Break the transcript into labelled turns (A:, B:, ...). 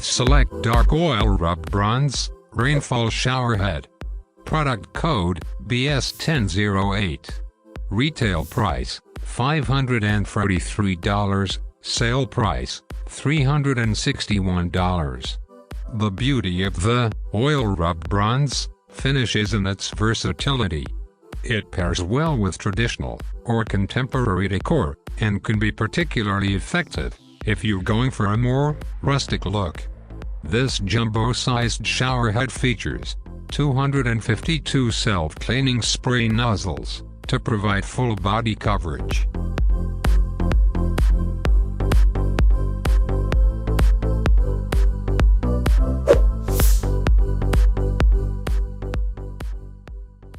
A: BathSelect Dark Oil Rub Bronze, Rainfall Shower Head. Product code, BS1008. Retail price, $543, sale price, $361. The beauty of the Oil Rub Bronze finish is in its versatility. It pairs well with traditional or contemporary decor, and can be particularly effective if you're going for a more rustic look. This jumbo-sized shower head features 252 self-cleaning spray nozzles to provide full body coverage.